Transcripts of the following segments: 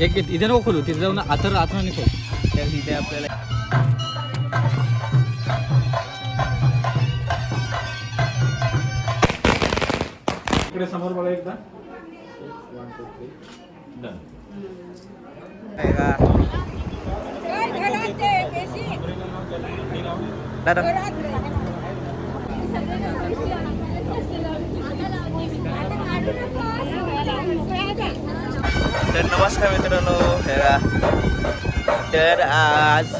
एक इथे नको खोलू, तिथे जाऊन आतर आतून खोल. तर तिथे आपल्याला इकडे समोर बघा एकदा. आहे का दादा. तर नमस्कार मित्रांनो, तर आज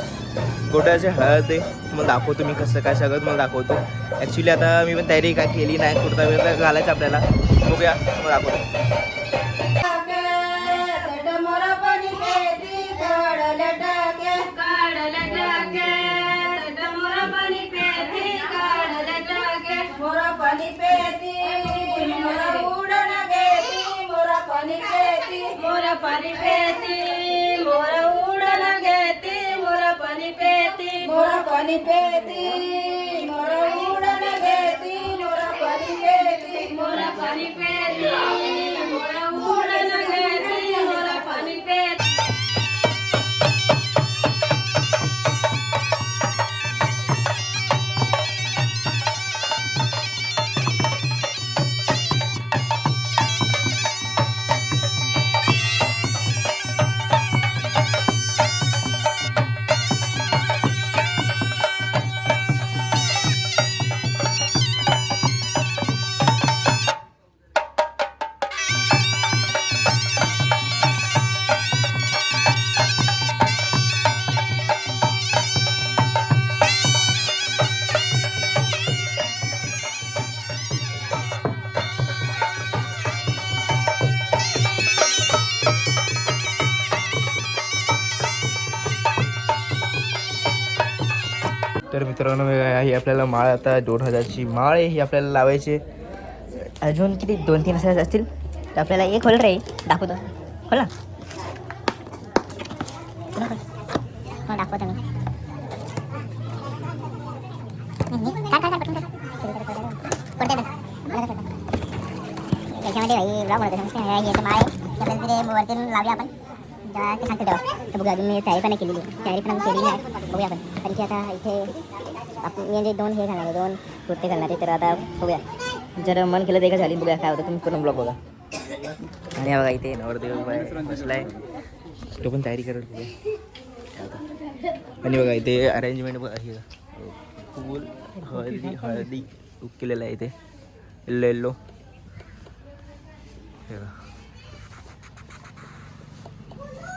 गोट्याचे हळद आहे. तुम्हाला दाखवतो मी कसं काय सगळं तुम्हाला दाखवतो. ॲक्च्युली आता मी पण तयारी काय केली नाही, कुर्ता बिर्ता घालायचं आपल्याला. बघूया तुम्हाला दाखवतो. पाणी पेती मोरा उडन घेती मोरा पाणी पेती मोरा पाणी पेती मोरा उडन घेती मोरा पाणी पेती मोरा पाणी पेती मोरा उडन घेती मोरा पाणी पेती. तर मित्रांनो, ही आपल्याला माळ आता 2000ची माळ आहे, ही आपल्याला लावायची. अजून किती 2-3 असं असतील तर आपल्याला एक खोल रे दाखवतो. खोल ना, दाखवतो मी. त्याच्यामध्ये भाई ब्लॉग बनवतो समजते. याचं माळ आहे, आपल्याला तिथे वरती लावूया आपण. ते सांगतो तेव्हा. तर बघूया, अजून मी तयारी पण नाही केलेली. तयारी पण केली नाही. बघूया आपण, कारण की आता इथे आपण म्हणजे 2 हे घालणार आहे, 2 कुर्ते घालणार आहे. तर आता बघूया, जर मन केलं तर एका झाली. बघूया काय होतं. तुम्ही पूर्ण ब्लॉग बघा. आणि बघा इथे नवरदेव बसलाय, तो पण तयारी करत बघूया. आणि बघा इथे अरेंजमेंट बघा, ही फुल हळदी लुक केलेला आहे इथे. येल्लो येल्लो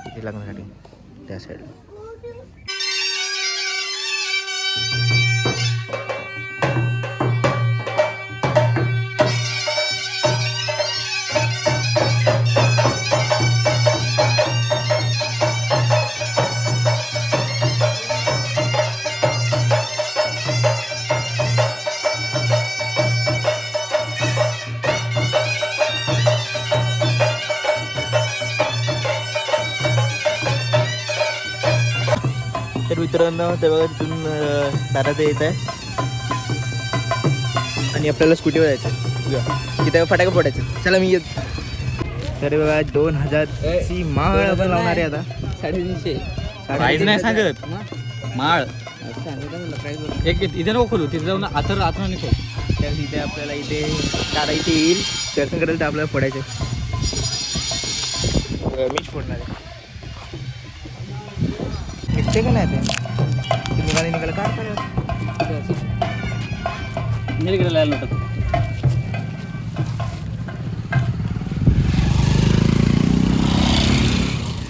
इथे लग्नासाठी त्या साईडला. तर मित्रांनो, ते बघा तिथून दारात येत आहे आणि आपल्याला स्कूटीवर जायचं. तिथे फटाके फोडायचे. चला मी येत. तर बघा 2000ची माळ आपण लावणार आहे आता. 350. प्राईज नाही सांगत, माळ. एक इथे नको खोलू, तिथे जाऊन आतर आतून खोल. तर तिथे आपल्याला इथे दादा इथे येईल, दर्शन करायला. तर आपल्याला फोडायचे. मीच फोडणार आहे. निघते का नाही ते निघालं काय करायचं. इकडे लायला नव्हतं.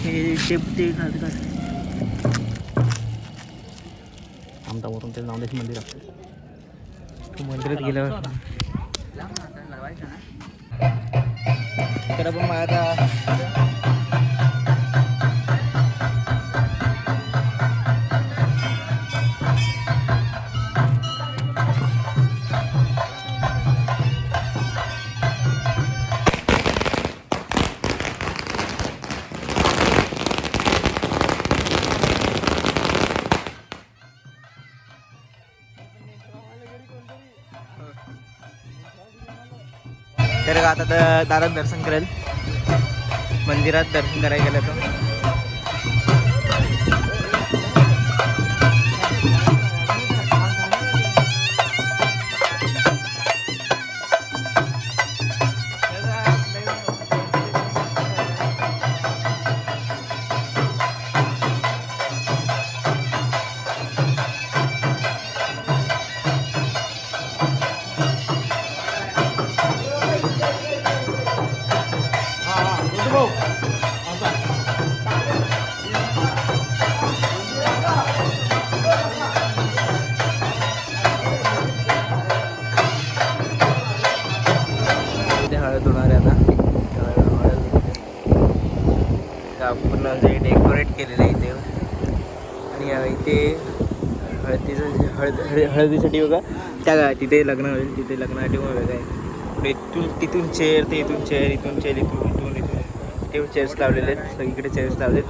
हे ते घालतं का आमदावरून ते नांदेश मंदिर असतं. तू मंदिरात गेल्यावर तर आपण आता तर आता दादा दर्शन करेल. मंदिरात दर्शन करायला गेलो होतो. हळद होणार आहे आता पूर्ण जे डेकोरेट केलेलं आहे इथे. आणि इथे हळदीसाठी बघा त्या तिथे लग्न होईल, तिथे लग्नासाठी वेगळं आहे. तिथून चेअर ते इथून चेअर, इथून चेअर, इथून ते चेअर्स लावलेले आहेत, सगळीकडे चेअर्स लावलेत.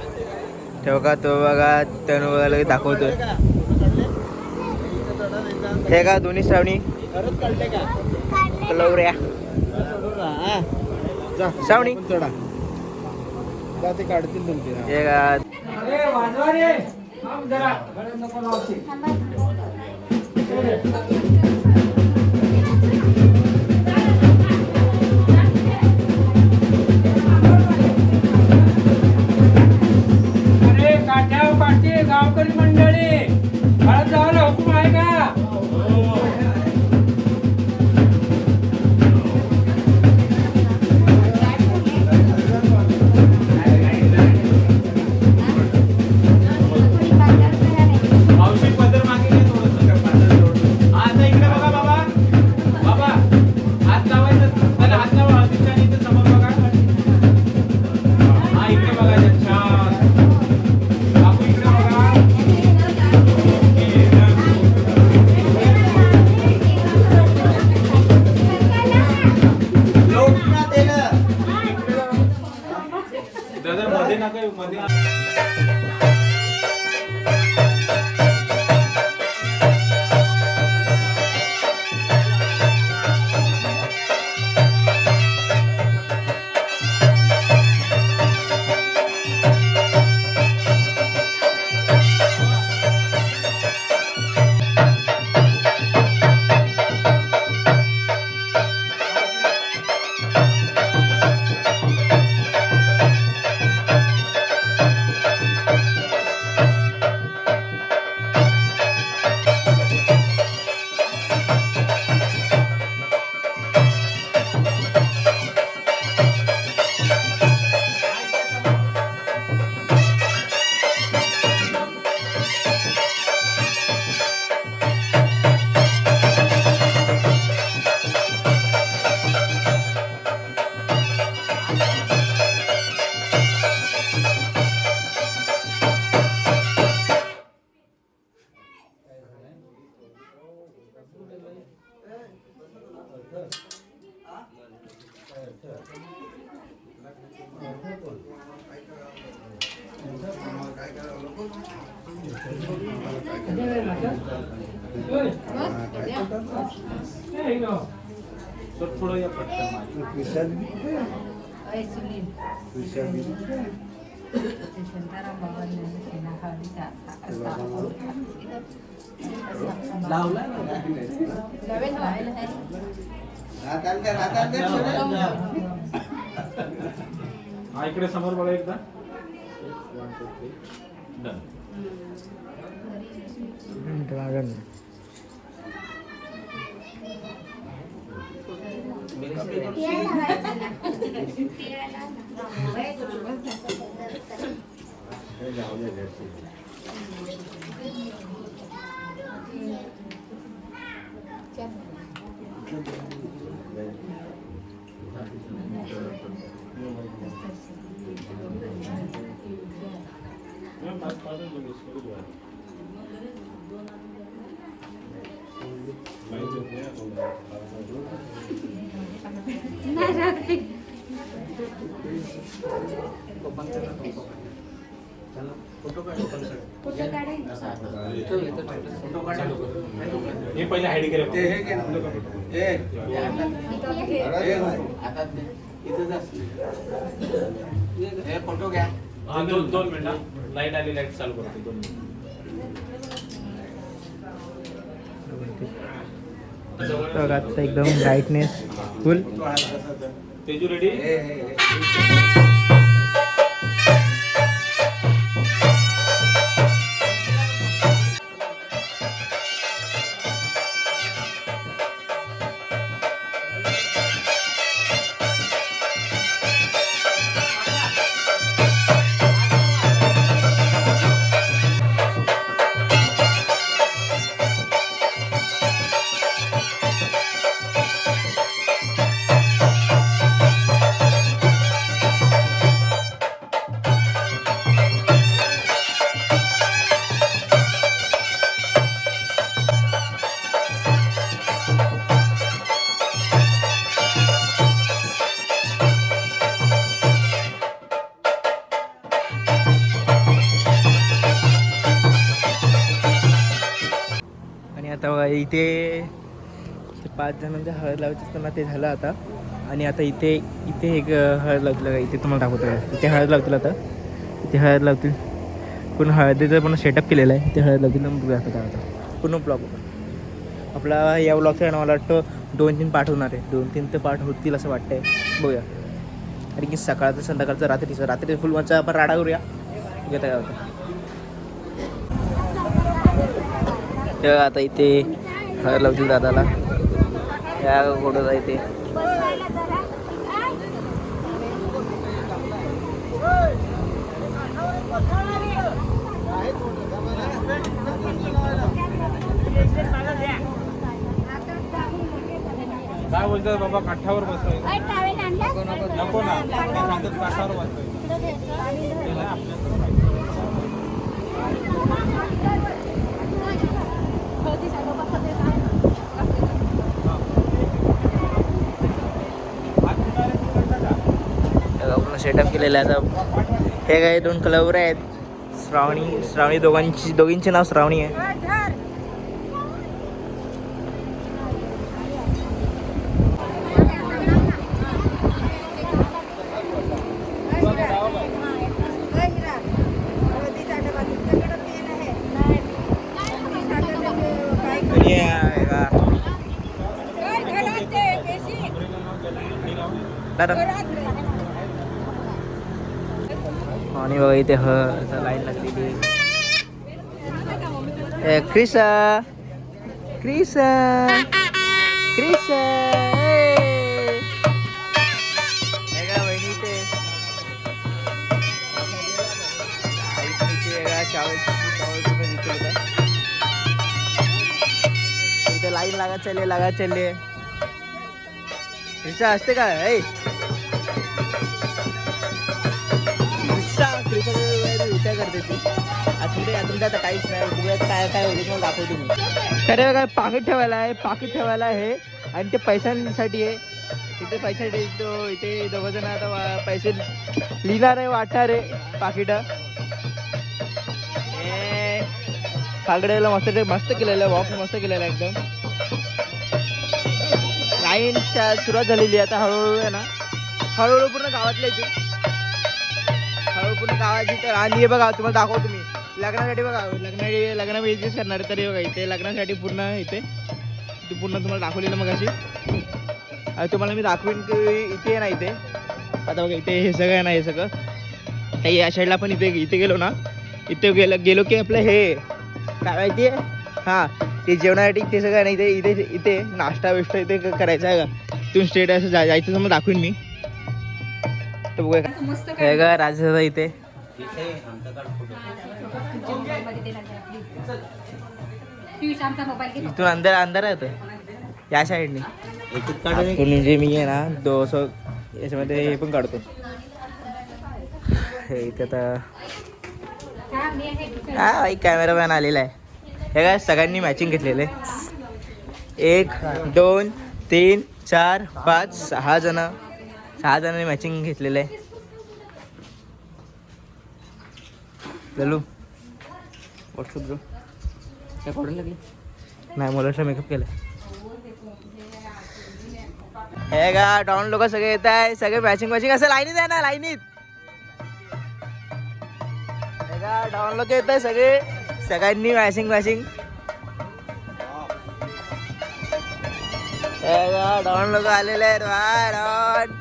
ते बघा तो बघा तनु बघायला दाखवतोय. हे का दोन्ही श्रावणी लवऱ्या श्रावणी हे का गावकरी मंडळी हळद जायला हुकूम आहे का? इकडे समोर बघा एकदा. हे पहिले हाईड केलं. फोटो घ्या. हा, दोन मिनिटं. लाईट आली, लाईट चालू करतो 2 मिनिटं. बघा आता एकदम ब्राईटनेस फुल. तेजू रेडी. आणि आता बघा इथे 5 जणांच्या हळद लावायची असताना ते झालं आता. आणि आता इथे एक हळद लावतील का, इथे तुम्हाला दाखवतो का. इथे हळद लावतील आता, इथे हळद लावतील. पूर्ण हळदीचं पण सेटअप केलेलं आहे. ते हळद लावतील. मग बघूया आता पूर्ण ब्लॉग आपला या ब्लॉगचा आहे ना, मला वाटतं 2-3 पार्ट होणार आहे. 2-3 तर पार्ट होतील असं वाटतंय. बघूया. आणि की सकाळचं, संध्याकाळचं, रात्री फुल मच्छा आपण राडा करूया. घेता काय होतं ते. आता इथे हळद लावतील दादाला. या घोडं इथे काय बोलतात बाबा, काठावर बसवाय नको ना, काठावर बसवाय. आपण सेटअप केलेलं आहे आता. हे काय 2 कलवर आहेत. श्रावणी दोघींचे नाव श्रावणी आहे. आणि बघा इथे लाईन लागलेली. क्रिसा बहिणी इथे लाईन लागत चालले. क्रिसा असते का? विचार करते ती तुमच्या आता काहीच नाही. काय होईल मला दाखवतो मी. खरे काय पाकिट ठेवायला आहे. आणि ते पैशांसाठी आहे. इथे पैशासाठी इथे 2 जण आता पैसे लिहिणार आहे, वाटणार आहे पाकिट. कागड्याला मस्त केलेलं आहे. बॉक्स मस्त केलेला आहे एकदम. लाईनच्या सुरुवात झालेली आहे आता. हळूहळू आहे ना, हळूहळू पूर्ण गावातल्या येते. पूर्ण गावाची तर. आणि हे बघा तुम्हाला दाखवतो मी. लग्नासाठी बघा, लग्न वेळीच करणार आहे. तरी बघा इथे लग्नासाठी पूर्ण इथे पूर्ण तुम्हाला दाखवलेलं मग अशी. तुम्हाला मी दाखवीन की इथे ना इथे आता बघा इथे हे सगळं आहे ना. हे सगळं या साईडला पण इथे गेलो ना, इथे गेलो की आपलं हे काय माहिती आहे. हां, ते जेवणासाठी ते सगळं आहे ना. इथे नाश्ता बिष्टा इथे करायचा आहे का. तुम्ही स्टेट असं जायचं तर मग दाखवीन मी. तर बघूया का राजदादा इथे. इथून अंदर आहे या साईडने. म्हणजे मी आहे ना 200 याच्यामध्ये हे पण काढतो. हे इथे आता हा एक कॅमेरामॅन आलेला आहे. हे काय सगळ्यांनी मॅचिंग घेतलेलं आहे. 1 2 3 4 5 6 जणांनी मॅचिंग घेतलेलं आहे. चलो व्हॉट्सअप ब्रो काय काढून लागली नाही. मला मेकअप केला. हे का डॉन लोक सगळे येत आहे, सगळे मॅचिंग मॅचिंग असं लाईनीत आहे ना, लाईनीत. हे का डॉन लोक येत आहे सगळे, सगळ्यांनी मॅचिंग मॅचिंग. हे का डॉन लोक आलेले आहेत. वा डॉन.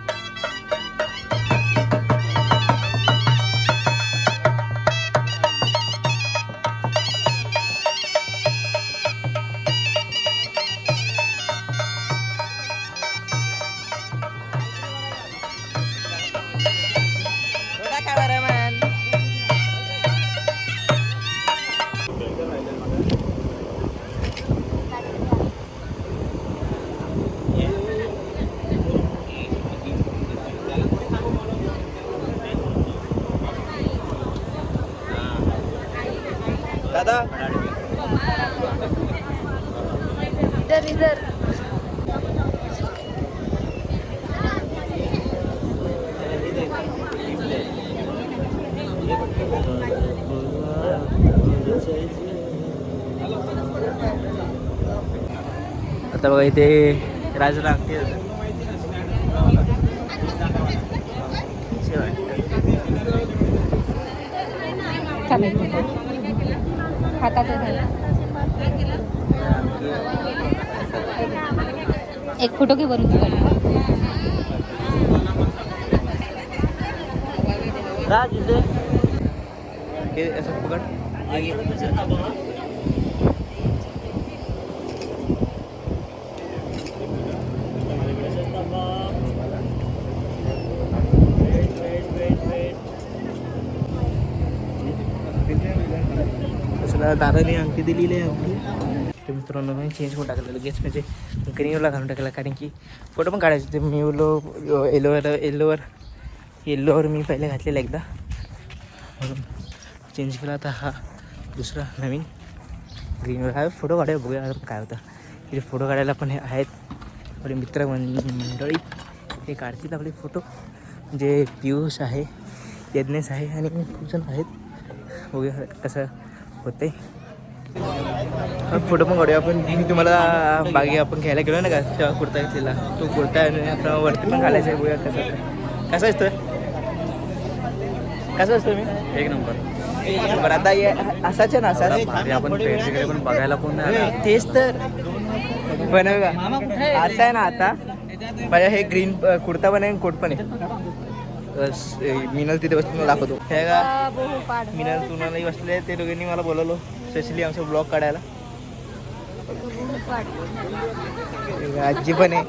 दादा आता बघा इथे राजूला एक फोटो घे वरून राज इथे हे असं पकड. दादाने अंगठी दिलेली आहे आपली. तर मित्रांनो मी चेंज करून टाकलं लगेच, म्हणजे ग्रीनला घालून टाकला, कारण की फोटो पण काढायचे ते. मी येल्लोवर मी पहिले घातलेला एकदा, म्हणून चेंज केला. आता हा दुसरा नवीन ग्रीनवर हा फोटो काढायला बघूया काय होतं. इथे फोटो काढायला पण हे आहेत आपले मित्र मंडळी, हे काढतील आपले फोटो. जे पियुष आहे, यज्ञेश आहे आणि खूप जण आहेत. बघूया कसं होते. फोटो पण काढूया आपण. मी तुम्हाला बागे आपण घ्यायला गेलो ना का तेव्हा कुर्ता घेतलेला, तो कुर्ता आपला वरती पण घालायचा आहे. बघूया कसं असतं कसं असतं. मी एक नंबर. बरं आता असाच आहे ना, असा आपण पेट पण बघायला कोण नाही. तेच तर पण आता आहे ना, आता माझ्या हे ग्रीन कुर्ता पण आहे, कोट पण आहे. मिनल तिथे बसून दाखवतो. हे का मिनल तुम्हालाही बसले, ते दोघांनी मला बोलवलं स्पेशली आमचा ब्लॉग काढायला. आजी पण आहे.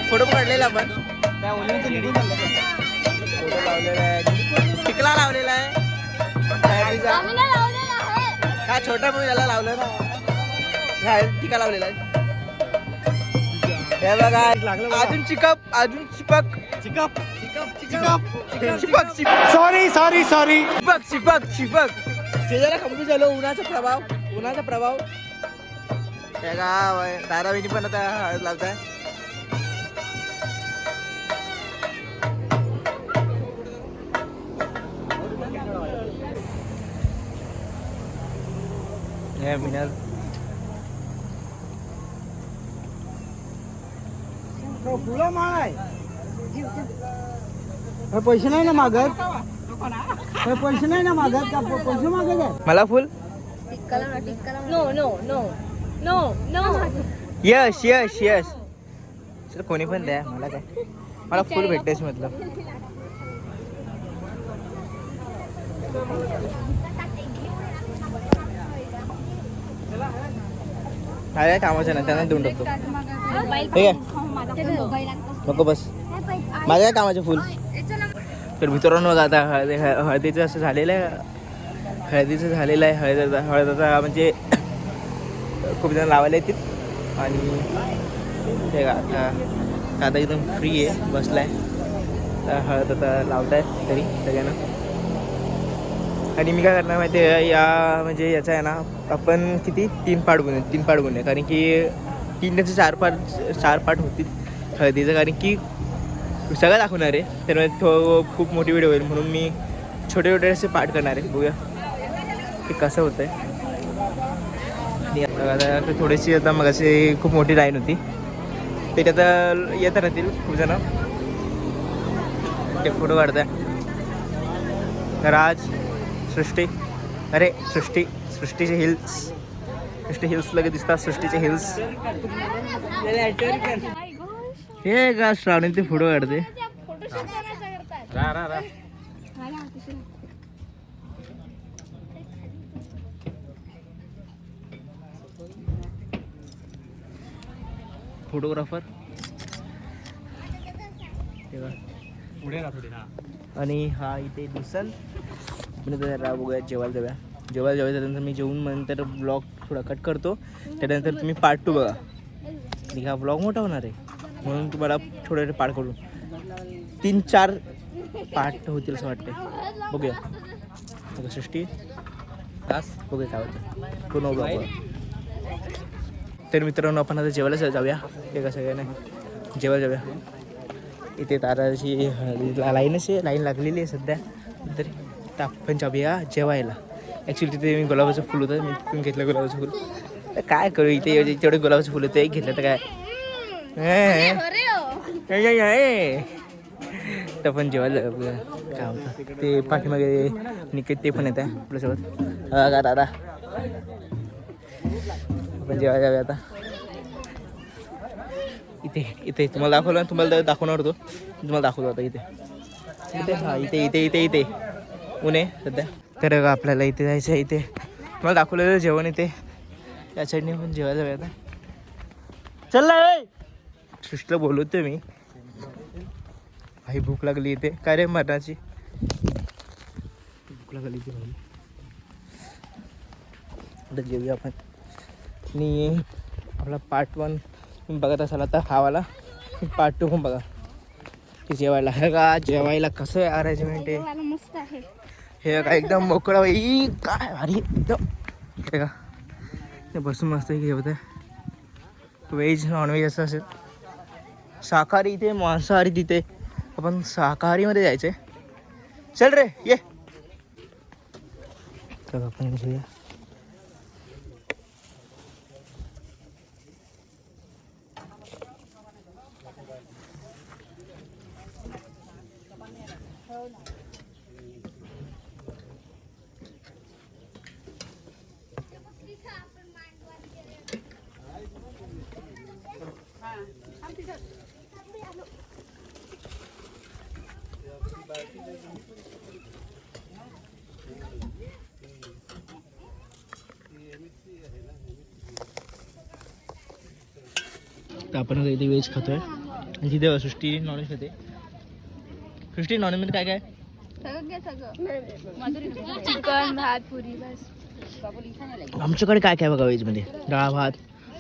फोटो काढलेला आपण फोटो लावलेला आहे, टिकला लावलेला आहे. हा छोटा पण याला लावलं ना, टिका लावलेला आहे. हे बघा अजून चिकप, अजून चिपक चिपक चिपक सॉरी चिपक चिपक चिपक. शेजारा कमी झालं. उन्हाचा प्रभाव. हे का दादा बहिणी पण आता हळद लावताय. हे मिनल फुलं माळ आहे. पैसे नाही ना मागत, पैसे नाही ना मागत का, पैसे मागत आहे मला फुल. नो यश चल कोणी पण द्या, मला काय, मला फुल भेटतेच मतलब. काय कामाचं नाही, त्यांना देऊन टाकतो. ठीक आहे नको बस, माझ्या काय कामाचे फुल. तर मित्रांनो आता हळदीचं असं झालेलं आहे. हळदीचं झालेलं आहे. हळदाचा म्हणजे खूप जण लावायला येतील आणि ते आता एकदम फ्री आहे, बसलाय. हळद आता लावताय तरी सगळ्यांना. आणि मी काय करणार माहिती आहे, या म्हणजे याचा आहे ना आपण किती 3 पार्ट बनवूया कारण की 3 ते 4 पार्ट होतील हळदीचं, कारण की सगळं दाखवणार आहे. त्यामुळे खूप मोठी व्हिडिओ होईल म्हणून मी छोटे छोटे असे पार्ट करणार आहे. बघूया ते कसं होतं आहे. आणि आता थोडीशी आता मग अशी खूप मोठी लाईन होती, ते आता येत राहतील खूप जण ते फोटो काढत आहे. राज, सृष्टी, अरे सृष्टीचे हिल्स लगे दिसतात. सृष्टीचे हिल्स हे का श्रावणी ते फोटो काढते. फोटोग्राफर पुढे ना थोडी. आणि हा इथे दुसल. आपण जरा बघूया जेवायला त्यानंतर मी जेवून नंतर ब्लॉग थोडा कट करतो. त्यानंतर तुम्ही पार्ट 2 बघा. आणि हा ब्लॉग मोठा होणार आहे म्हणून तुम्हाला थोडे पार्ट करू 3-4 पार्ट होतील असं वाटतं. बघूया सृष्टी तास बघूया काय होतं पूर्ण ब्लॉग. तर मित्रांनो आपण आता जेवायला जाऊया. ते कसं काय नाही जेवायला जाऊया. इथे ताराची लाईन लागलेली आहे सध्या. तरी आपण जाऊया जेवायला. ॲक्च्युली तिथे मी गुलाबाचं फुल होतं, मी तिथून घेतलं गुलाबाचं फुल. तर काय करू इथे तेवढे गुलाबाचं फुल होतं, एक घेतलं तर काय तर पण जेवायला काय होतं ते पाठीमागे निकेत ते पण येत आहे आपल्यासोबत. दादा आपण जेवायला जाऊया आता. इथे तुम्हाला दाखवलं, तुम्हाला दाखवणार होतो, तुम्हाला दाखवतो आता. इथे ऊन आहे सध्या. तर आपल्याला इथे जायचं आहे. इथे तुम्हाला दाखवलेलं जेवण इथे या साईडने पण जेवायला जाऊया आता. चल सृष्टीला बोलवतोय मी. भाई भूक लागली इथे. काय रे मरणाची भूक लागली इथे भाई. आता जेवूया आपण. आणि आपला पार्ट 1 तुम्ही बघत असाल आता, हा वाला पार्ट 2 पण बघा. ते जेवायला हे का जेवायला कसं आहे अरेंजमेंट आहे मस्त आहे. हे का एकदम मोकळा बाई काय भारी एकदम. हे का ते बसून मस्त जेवत आहे. व्हेज नॉनव्हेज असं असेल. शाकाहारी इथे, मांसाहारी तिथे. आपण शाकाहारीमध्ये जायचं आहे. चल रे ये. तर आपण घेऊया. तर आपण इथे व्हेज खातोय आणि तिथे सृष्टी नॉनव्हेज खाते. सृष्टी नॉनव्हेजमध्ये काय काय? चिकन, भात, पुरी बस. आमच्याकडे काय काय बघा व्हेजमध्ये? डाळ भात,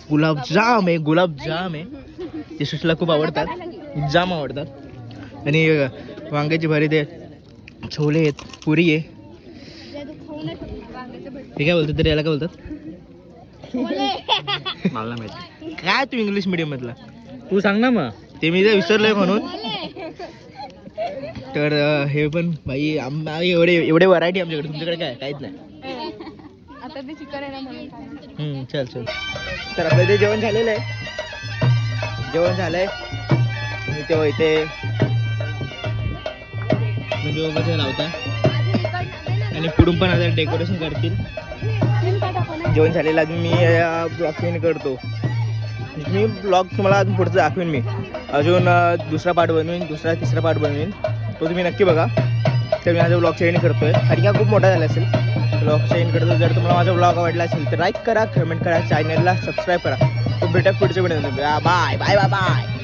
गुलाबजाम आहे. ते सृष्टीला खूप आवडतात, जाम आवडतात. आणि वांग्याची भरीत आहे, छोले आहेत, पुरी आहे. हे काय बोलतात तरी याला काय बोलतात मला माहिती. काय तू इंग्लिश मीडियम मधला तू सांग ना मग. ते मी विसरलोय म्हणून. तर हे पण भाई एवढे व्हरायटी आमच्याकडे. तुमच्याकडे काय? काहीच नाही. आता ते चिकन आहे ना म्हणून. चल. तर आपलं इथे जेवण झालेलं आहे. तेव्हा इथे म्हणजे लावता आणि पुढून पण आता डेकोरेशन करतील. जेवण झालेलं अजून मी ब्लॉग सेंड करतो. मी ब्लॉग तुम्हाला अजून पुढचं दाखवेन. मी अजून दुसरा पार्ट बनवेन, तिसरा पार्ट बनवेन. तो तुम्ही नक्की बघा. तर मी माझा ब्लॉग सेंड करतोय. आणि का खूप मोठा झाला असेल ब्लॉग सेंड करतो. जर तुम्हाला माझा ब्लॉग आवडला असेल तर लाईक करा, कमेंट करा, चॅनलला सबस्क्राईब करा. तो भेटा पुढच्या video. Bye bye bye bye.